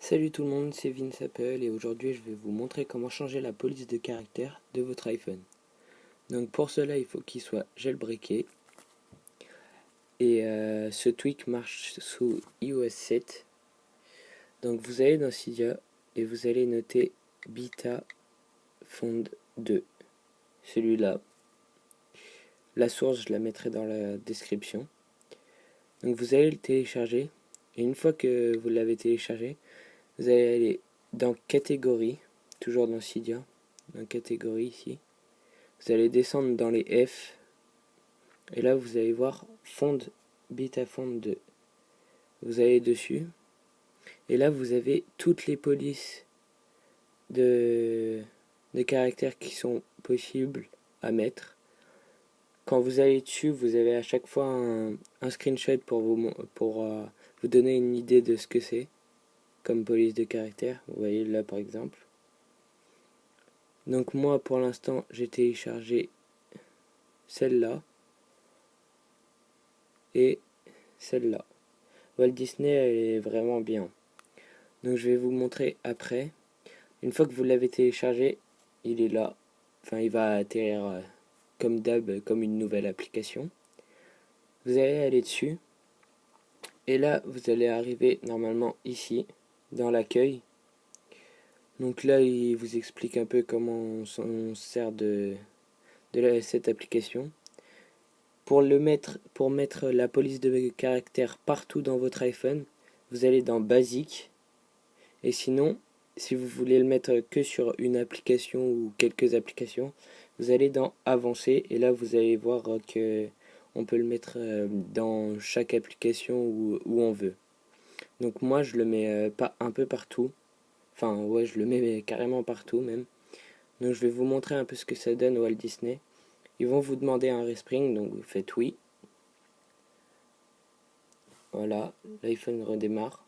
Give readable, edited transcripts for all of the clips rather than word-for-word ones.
Salut tout le monde, c'est Vince Apple et aujourd'hui je vais vous montrer comment changer la police de caractère de votre iPhone. Donc pour cela il faut qu'il soit jailbreaké et ce tweak marche sous iOS 7. Donc vous allez dans Cydia et vous allez noter Beta Font 2, celui-là. La source je la mettrai dans la description. Donc vous allez le télécharger et une fois que vous l'avez téléchargé, vous allez aller dans catégorie, toujours dans Cydia, dans catégorie ici. Vous allez descendre dans les F et là vous allez voir Fond, Beta Font 2. Vous allez dessus et là vous avez toutes les polices de caractères qui sont possibles à mettre. Quand vous allez dessus, vous avez à chaque fois un screenshot pour vous donner une idée de ce que c'est comme police de caractère. Vous voyez là par exemple. Donc moi pour l'instant j'ai téléchargé celle-là et celle-là. Walt Disney elle est vraiment bien. Donc je vais vous montrer après. Une fois que vous l'avez téléchargé, il est là. Enfin il va atterrir comme d'hab, comme une nouvelle application. Vous allez aller dessus. Et là vous allez arriver normalement ici, dans l'accueil. Donc là il vous explique un peu comment on se sert de cette application. Pour mettre la police de caractère partout dans votre iPhone, vous allez dans Basique. Et sinon, si vous voulez le mettre que sur une application ou quelques applications, vous allez dans Avancé. Et là, vous allez voir que on peut le mettre dans chaque application où on veut. Donc moi, je le mets pas un peu partout. Enfin, ouais, je le mets carrément partout même. Donc je vais vous montrer un peu ce que ça donne au Walt Disney. Ils vont vous demander un respring, donc vous faites oui. Voilà, l'iPhone redémarre.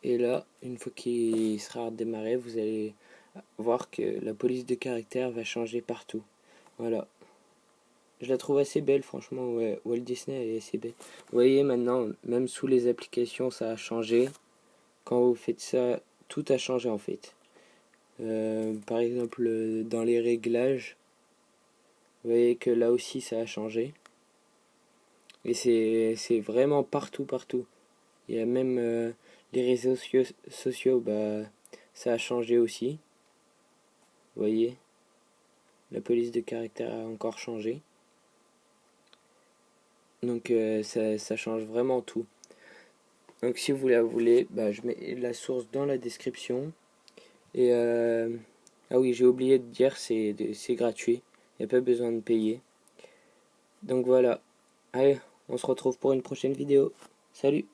Et là, une fois qu'il sera redémarré, vous allez voir que la police de caractère va changer partout. Voilà. Je la trouve assez belle, franchement. Ouais, Walt Disney elle est assez belle. Vous voyez maintenant, même sous les applications, ça a changé. Quand vous faites ça, tout a changé en fait. Par exemple, dans les réglages, vous voyez que là aussi ça a changé. Et c'est vraiment partout, partout. Il y a même les réseaux sociaux, bah, ça a changé aussi. Vous voyez, la police de caractère a encore changé. Donc ça change vraiment tout. Donc si vous la voulez, bah, je mets la source dans la description. Et ah oui, j'ai oublié de dire, c'est gratuit. Il n'y a pas besoin de payer. Donc voilà. Allez, on se retrouve pour une prochaine vidéo. Salut!